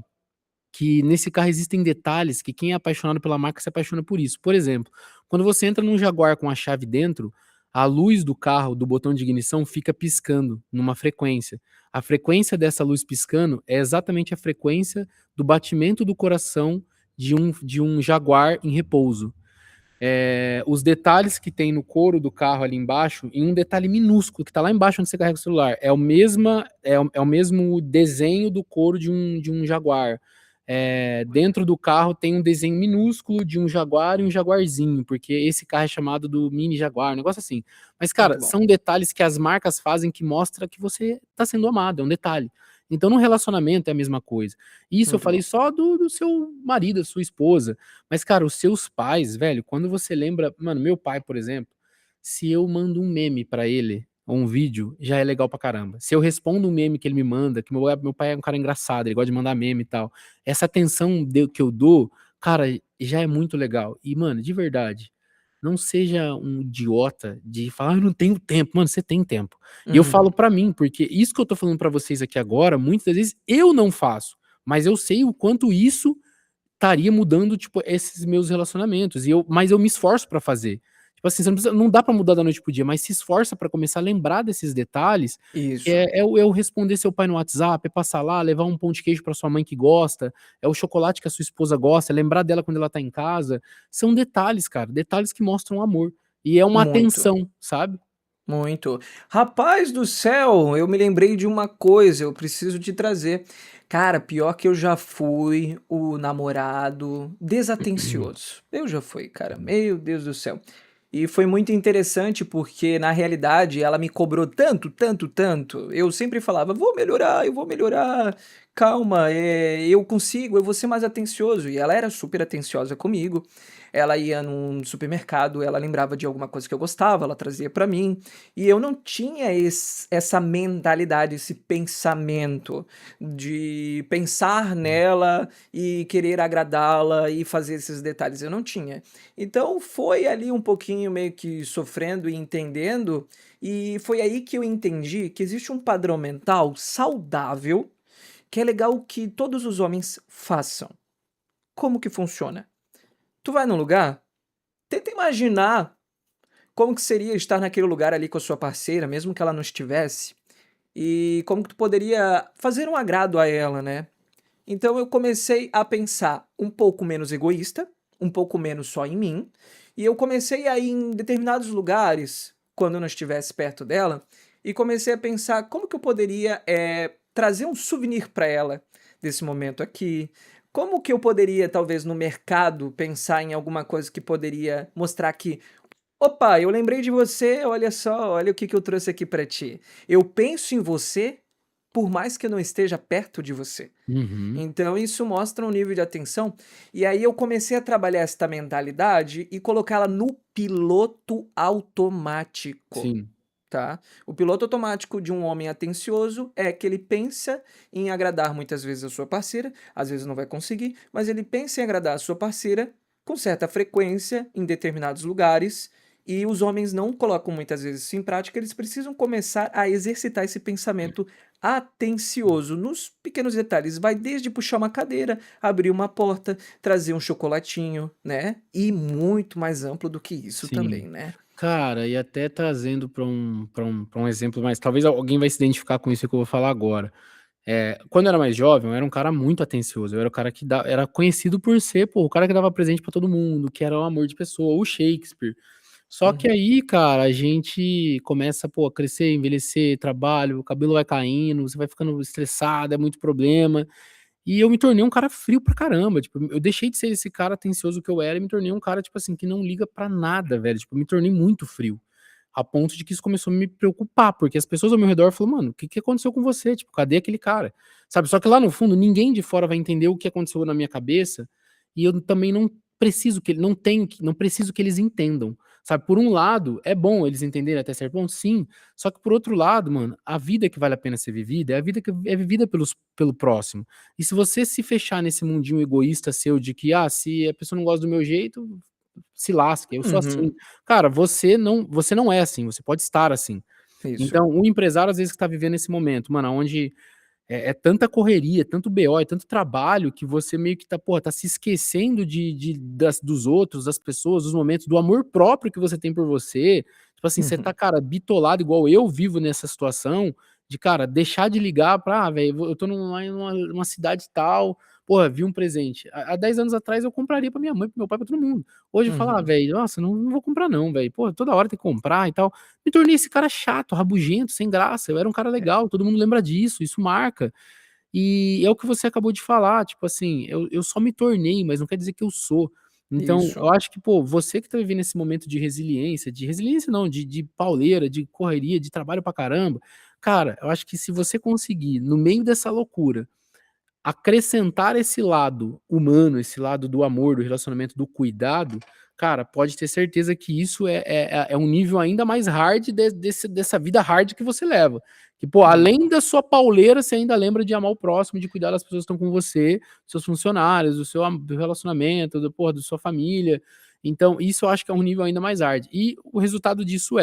que nesse carro existem detalhes que quem é apaixonado pela marca se apaixona por isso. Por exemplo, quando você entra num Jaguar com a chave dentro, a luz do carro, do botão de ignição, fica piscando numa frequência. A frequência dessa luz piscando é exatamente a frequência do batimento do coração de um Jaguar em repouso. Os detalhes que tem no couro do carro ali embaixo, e um detalhe minúsculo que tá lá embaixo onde você carrega o celular, é o mesmo desenho do couro de um Jaguar. Dentro do carro tem um desenho minúsculo de um Jaguar e um Jaguarzinho, porque esse carro é chamado do Mini Jaguar, um negócio assim. Mas, cara, Muito bom. são detalhes que as marcas fazem que mostra que você tá sendo amado, é um detalhe. Então, no relacionamento é a mesma coisa. Isso eu Muito falei bom. só do seu marido, da sua esposa. Mas, cara, os seus pais, velho, quando você lembra. Mano, meu pai, por exemplo, se eu mando um meme pra ele, ou um vídeo, já é legal pra caramba. Se eu respondo um meme que ele me manda, que meu pai é um cara engraçado, ele gosta de mandar meme e tal. Essa atenção que eu dou, cara, já é muito legal. E, mano, de verdade, não seja um idiota de falar, eu não tenho tempo. Mano, você tem tempo. E eu Uhum. falo pra mim, porque isso que eu tô falando pra vocês aqui agora, muitas das vezes eu não faço. Mas eu sei o quanto isso estaria mudando, tipo, esses meus relacionamentos. Mas eu me esforço pra fazer. Tipo assim, não dá pra mudar da noite pro dia, mas se esforça pra começar a lembrar desses detalhes, que Isso. é o responder seu pai no WhatsApp, é passar lá, levar um pão de queijo pra sua mãe que gosta, é o chocolate que a sua esposa gosta, é lembrar dela quando ela tá em casa. São detalhes, cara, detalhes que mostram amor. E é uma Muito. atenção, sabe? Muito. Rapaz do céu, eu me lembrei de uma coisa, eu preciso te trazer. Cara, pior que eu já fui o namorado desatencioso. Eu já fui, cara. Meu Deus do céu. E foi muito interessante porque, na realidade, ela me cobrou tanto, tanto, tanto. Eu sempre falava, vou melhorar, eu vou melhorar. Calma, eu consigo, eu vou ser mais atencioso. E ela era super atenciosa comigo. Ela ia num supermercado, ela lembrava de alguma coisa que eu gostava, ela trazia pra mim. E eu não tinha essa mentalidade, esse pensamento de pensar nela e querer agradá-la e fazer esses detalhes. Eu não tinha. Então foi ali um pouquinho meio que sofrendo e entendendo, e foi aí que eu entendi que existe um padrão mental saudável que é legal que todos os homens façam. Como que funciona? Tu vai num lugar, tenta imaginar como que seria estar naquele lugar ali com a sua parceira, mesmo que ela não estivesse, e como que tu poderia fazer um agrado a ela, né? Então eu comecei a pensar um pouco menos egoísta, um pouco menos só em mim, e eu comecei a ir em determinados lugares, quando eu não estivesse perto dela, e comecei a pensar como que eu poderia trazer um souvenir para ela desse momento aqui. Como que eu poderia, talvez, no mercado, pensar em alguma coisa que poderia mostrar que opa, eu lembrei de você, olha só, olha o que que eu trouxe aqui pra ti. Eu penso em você, por mais que eu não esteja perto de você. Uhum. Então isso mostra um nível de atenção, e aí eu comecei a trabalhar esta mentalidade e colocá-la no piloto automático, Sim, tá? O piloto automático de um homem atencioso é que ele pensa em agradar muitas vezes a sua parceira, às vezes não vai conseguir, mas ele pensa em agradar a sua parceira com certa frequência em determinados lugares, e os homens não colocam muitas vezes isso em prática, eles precisam começar a exercitar esse pensamento atencioso nos pequenos detalhes. Vai desde puxar uma cadeira, abrir uma porta, trazer um chocolatinho, né? E muito mais amplo do que isso sim. também, né? Cara, e até trazendo para um exemplo, mas talvez alguém vai se identificar com isso que eu vou falar agora. Quando eu era mais jovem, eu era um cara muito atencioso, eu era o cara que era conhecido por ser, pô, o cara que dava presente pra todo mundo, que era um amor de pessoa, o Shakespeare. Só que Uhum, aí, cara, a gente começa, pô, a crescer, envelhecer, trabalho, o cabelo vai caindo, você vai ficando estressado, é muito problema. E eu me tornei um cara frio pra caramba, tipo, eu deixei de ser esse cara atencioso que eu era e me tornei um cara, tipo assim, que não liga pra nada, velho, tipo, eu me tornei muito frio. A ponto de que isso começou a me preocupar, porque as pessoas ao meu redor falaram: "Mano, o que que aconteceu com você? Tipo, cadê aquele cara?", sabe. Só que lá no fundo ninguém de fora vai entender o que aconteceu na minha cabeça, e eu também não preciso que eles entendam, sabe. Por um lado, é bom eles entenderem até certo ponto, sim, só que por outro lado, mano, a vida que vale a pena ser vivida é a vida que é vivida pelo próximo. E se você se fechar nesse mundinho egoísta seu de que: "Ah, se a pessoa não gosta do meu jeito, se lasque, eu sou assim". uhum, Cara, você não é assim, você pode estar assim. isso. Então, o empresário, às vezes, que tá vivendo esse momento, mano, onde é tanta correria, é tanto BO, é tanto trabalho que você meio que tá, porra, tá se esquecendo dos outros, das pessoas, dos momentos, do amor próprio que você tem por você. Tipo assim, você tá, Uhum, cara, bitolado igual eu vivo nessa situação de, cara, deixar de ligar pra: "Ah, velho, eu tô numa cidade tal, porra, vi um presente". Há 10 anos atrás eu compraria pra minha mãe, para meu pai, pra todo mundo. Hoje eu falo: "Ah, uhum, velho, nossa, não vou comprar não, velho. Pô, toda hora tem que comprar e tal". Me tornei esse cara chato, rabugento, sem graça. Eu era um cara é, legal, todo mundo lembra disso, isso marca. E é o que você acabou de falar, tipo assim, eu só me tornei, mas não quer dizer que eu sou. Então, eu isso. acho que, pô, você que tá vivendo esse momento de resiliência não, de pauleira, de correria, de trabalho pra caramba, cara, eu acho que se você conseguir, no meio dessa loucura, acrescentar esse lado humano, esse lado do amor, do relacionamento, do cuidado, cara, pode ter certeza que isso é um nível ainda mais hard dessa vida hard que você leva. Que, pô, Uhum, além da sua pauleira, você ainda lembra de amar o próximo, de cuidar das pessoas que estão com você, dos seus funcionários, do relacionamento, da sua família. Então, isso eu acho que é um nível ainda mais hard. E o resultado disso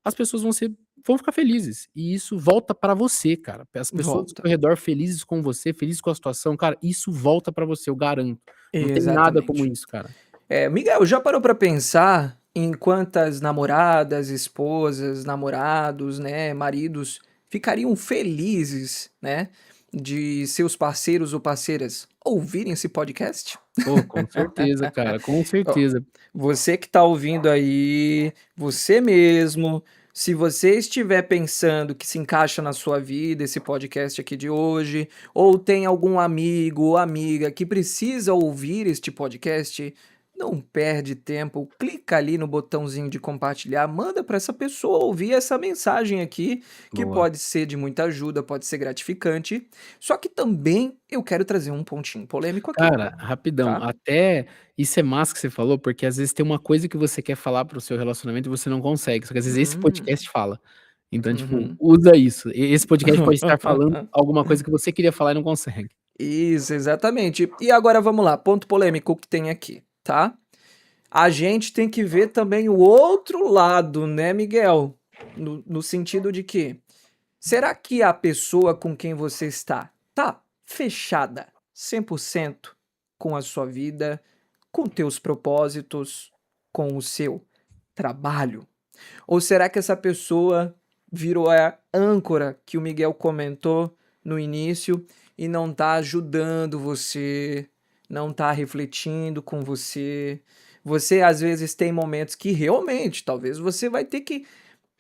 as pessoas vão ficar felizes, e isso volta pra você, cara. As pessoas ao volta. seu redor felizes com você, felizes com a situação, cara, isso volta pra você, eu garanto. Não tem nada como Exatamente. isso, cara. Miguel, já parou pra pensar em quantas namoradas, esposas, namorados, né, maridos ficariam felizes, né, de seus parceiros ou parceiras ouvirem esse podcast? Pô, com certeza, cara, com Ó, certeza. você que tá ouvindo aí, você mesmo, Se você estiver pensando que se encaixa na sua vida esse podcast aqui de hoje, ou tem algum amigo ou amiga que precisa ouvir este podcast, não perde tempo, clica ali no botãozinho de compartilhar, manda para essa pessoa ouvir essa mensagem aqui, que Boa. pode ser de muita ajuda, pode ser gratificante. Só que também eu quero trazer um pontinho polêmico aqui, Cara, rapidão, tá? até isso é massa que você falou, porque às vezes tem uma coisa que você quer falar para o seu relacionamento e você não consegue, só que às vezes esse Hum, podcast fala. Então, tipo, uhum. usa isso. Esse podcast pode estar falando alguma coisa que você queria falar e não consegue. Isso, exatamente. E agora vamos lá, ponto polêmico que tem aqui, tá? A gente tem que ver também o outro lado, né, Miguel? No sentido de que, será que a pessoa com quem você está tá fechada 100% com a sua vida, com teus propósitos, com o seu trabalho? Ou será que essa pessoa virou a âncora que o Miguel comentou no início e não tá ajudando você, não tá refletindo com você? Você às vezes tem momentos que realmente, talvez você vai ter que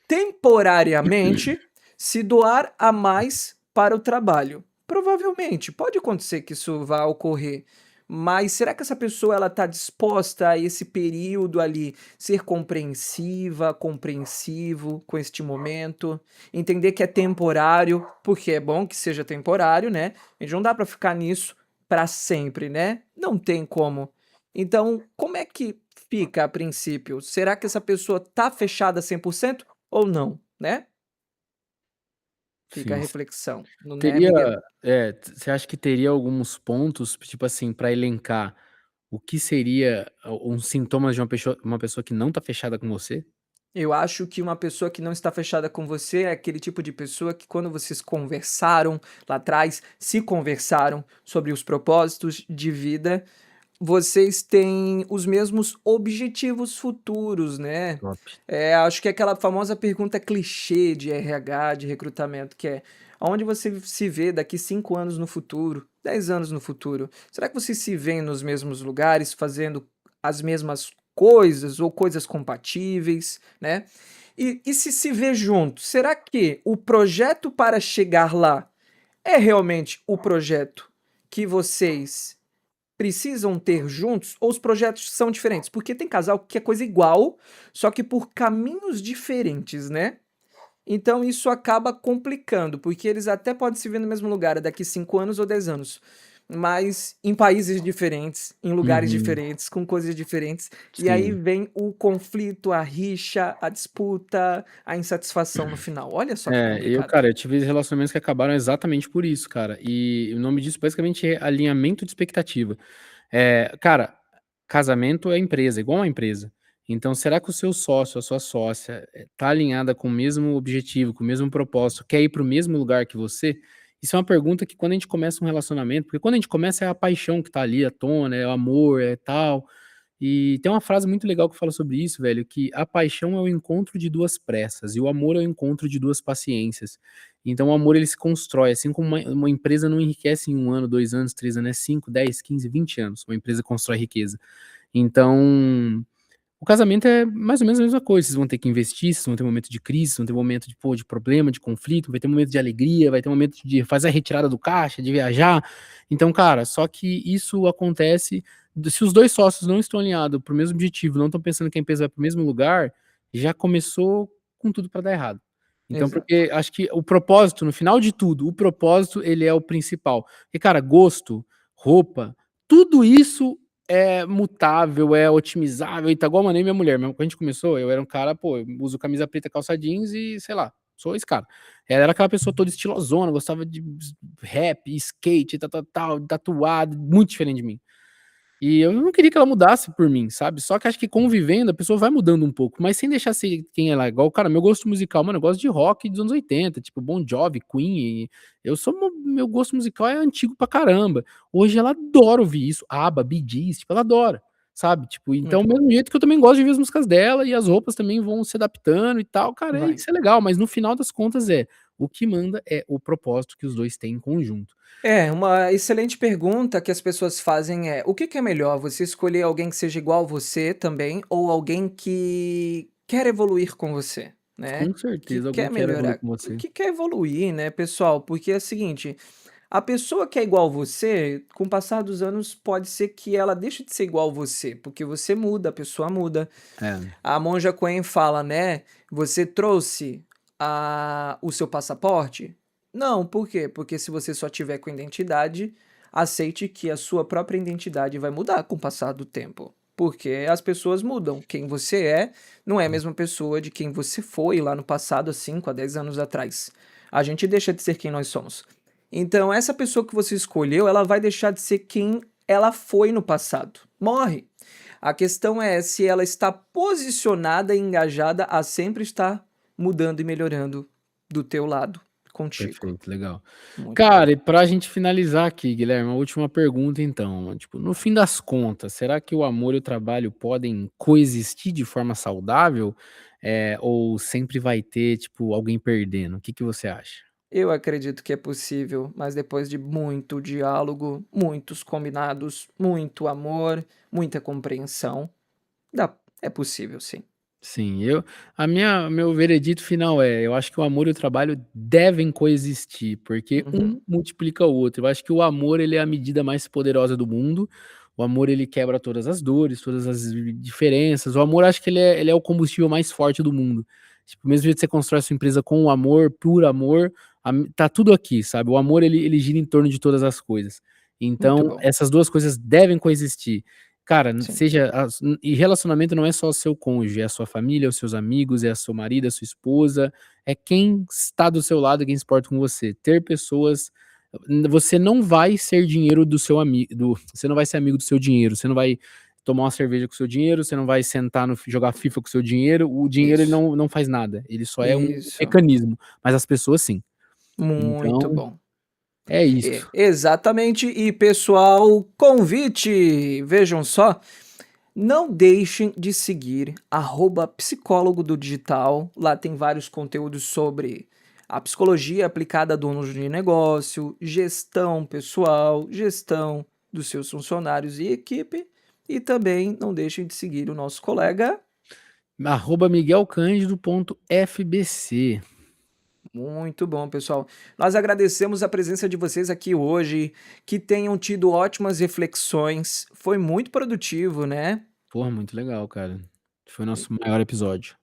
temporariamente se doar a mais para o trabalho. Provavelmente, pode acontecer que isso vá ocorrer, mas será que essa pessoa ela está disposta a esse período ali ser compreensiva, compreensivo com este momento, entender que é temporário, porque é bom que seja temporário, né? A gente não dá para ficar nisso para sempre, né? Não tem como. Então, como é que fica a princípio? Será que essa pessoa tá fechada 100% ou não, né? Fica a Sim. reflexão, não né, Teria Miguel? você acha que teria alguns pontos, tipo assim, pra elencar o que seria uns sintomas de uma pessoa que não tá fechada com você? Eu acho que uma pessoa que não está fechada com você é aquele tipo de pessoa que quando vocês conversaram lá atrás, se conversaram sobre os propósitos de vida, vocês têm os mesmos objetivos futuros, né. Top. Acho que é aquela famosa pergunta clichê de RH, de recrutamento, que é: "Aonde você se vê daqui 5 anos no futuro, 10 anos no futuro?". Será que vocês se veem nos mesmos lugares, fazendo as mesmas coisas ou coisas compatíveis, né. E se vê junto, será que o projeto para chegar lá é realmente o projeto que vocês precisam ter juntos ou os projetos são diferentes? Porque tem casal que é coisa igual, só que por caminhos diferentes, né. Então isso acaba complicando, porque eles até podem se ver no mesmo lugar daqui 5 anos ou 10 anos, mas em países diferentes, em lugares Uhum, diferentes, com coisas diferentes, e aí sim. vem o conflito, a rixa, a disputa, a insatisfação no final. Olha só que complicado. Cara, eu tive relacionamentos que acabaram exatamente por isso, cara, e o nome disso basicamente é alinhamento de expectativa. Cara, casamento é empresa, igual uma empresa. Então, será que o seu sócio, a sua sócia, tá alinhada com o mesmo objetivo, com o mesmo propósito, quer ir para o mesmo lugar que você? Isso é uma pergunta que quando a gente começa um relacionamento, porque quando a gente começa é a paixão que tá ali à tona, é o amor, é tal. E tem uma frase muito legal que fala sobre isso, velho, que a paixão é o encontro de 2 pressas e o amor é o encontro de 2 paciências. Então o amor ele se constrói, assim como uma empresa não enriquece em 1 ano, 2 anos, 3 anos, é 5, 10, 15, 20 anos, uma empresa constrói riqueza. Então, o casamento é mais ou menos a mesma coisa, vocês vão ter que investir, vocês vão ter momento de crise, vocês vão ter momento de, pô, de problema, de conflito, vai ter momento de alegria, vai ter momento de fazer a retirada do caixa, de viajar. Então, cara, só que isso acontece se os 2 sócios não estão alinhados para o mesmo objetivo, não estão pensando que a empresa vai para o mesmo lugar, já começou com tudo para dar errado. Então, Exato. porque acho que o propósito, no final de tudo, o propósito ele é o principal. E cara, gosto, roupa, tudo isso é mutável, é otimizável e tá igual, mano, eu e minha mulher, mesmo quando a gente começou, eu era um cara, pô, eu uso camisa preta, calça jeans e, sei lá, sou esse cara. Ela era aquela pessoa toda estilosona, gostava de rap, skate, tal, tal, tal, tatuado, muito diferente de mim. E eu não queria que ela mudasse por mim, sabe. Só que acho que convivendo a pessoa vai mudando um pouco, mas sem deixar ser quem ela é. Igual, cara, meu gosto musical, mano, eu gosto de rock dos anos 80, tipo Bon Jovi, Queen, e eu sou meu gosto musical é antigo pra caramba. Hoje ela adora ouvir isso, ABBA, Bee Gees, tipo, ela adora, sabe. Tipo, então Muito bom. mesmo jeito que eu também gosto de ouvir as músicas dela e as roupas também vão se adaptando e tal, cara, Vai. isso é legal, mas no final das contas o que manda é o propósito que os 2 têm em conjunto. É, uma excelente pergunta que as pessoas fazem é: o que que é melhor, você escolher alguém que seja igual a você também ou alguém que quer evoluir com você? né, Com que certeza alguém quer quer evoluir melhorar, com você. que quer evoluir, né, pessoal, porque é o seguinte, a pessoa que é igual você, com o passar dos anos, pode ser que ela deixe de ser igual você, porque você muda, a pessoa muda. É, A Monja Coen fala, né: "Você trouxe o seu passaporte?" Não, por quê? Porque se você só tiver com identidade, aceite que a sua própria identidade vai mudar com o passar do tempo. Porque as pessoas mudam. Quem você é não é a mesma pessoa de quem você foi lá no passado, há 5 a 10 anos atrás. A gente deixa de ser quem nós somos. Então, essa pessoa que você escolheu, ela vai deixar de ser quem ela foi no passado. Morre. A questão é se ela está posicionada e engajada a sempre estar mudando e melhorando do teu lado, contigo. perfeito, legal. Muito bom. Cara, e pra gente finalizar aqui, Guilherme, uma última pergunta então, tipo, no fim das contas, será que o amor e o trabalho podem coexistir de forma saudável, ou sempre vai ter, tipo, alguém perdendo? O que que você acha? Eu acredito que é possível, mas depois de muito diálogo, muitos combinados, muito amor, muita compreensão, é possível sim. Sim, meu veredito final eu acho que o amor e o trabalho devem coexistir, porque Uhum. um multiplica o outro. Eu acho que o amor, ele é a medida mais poderosa do mundo. O amor, ele quebra todas as dores, todas as diferenças. O amor, acho que ele é o combustível mais forte do mundo. Tipo, mesmo jeito que você constrói a sua empresa com o amor, por amor, tá tudo aqui, sabe? O amor, ele gira em torno de todas as coisas. Muito Então, bom. essas duas coisas devem coexistir. Cara, Sim. seja e relacionamento não é só o seu cônjuge, é a sua família, os seus amigos, é a seu marido, a sua esposa, é quem está do seu lado, quem se importa com você. Ter pessoas você não vai ser dinheiro do seu amigo, você não vai ser amigo do seu dinheiro, você não vai tomar uma cerveja com o seu dinheiro, você não vai sentar no jogar FIFA com o seu dinheiro, o dinheiro ele Isso. não faz nada, ele só é um Isso. mecanismo, mas as pessoas sim. Muito Então, bom. é isso. Exatamente. E pessoal, convite. Vejam só. Não deixem de seguir @psicólogo do digital. Lá tem vários conteúdos sobre a psicologia aplicada a donos de negócio, gestão pessoal, gestão dos seus funcionários e equipe. E também não deixem de seguir o nosso colega. @miguelcandido.fbc. Muito bom, pessoal. Nós agradecemos a presença de vocês aqui hoje, que tenham tido ótimas reflexões. Foi muito produtivo, né? Porra, muito legal, cara. Foi o nosso maior episódio.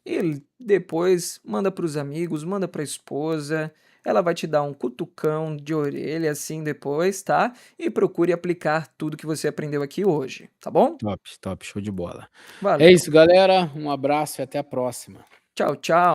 E depois manda para os amigos, manda para a esposa. Ela vai te dar um cutucão de orelha assim depois, tá? E procure aplicar tudo que você aprendeu aqui hoje, tá bom? Top, top, show de bola. É Valeu. isso, galera. Um abraço e até a próxima. Tchau, tchau.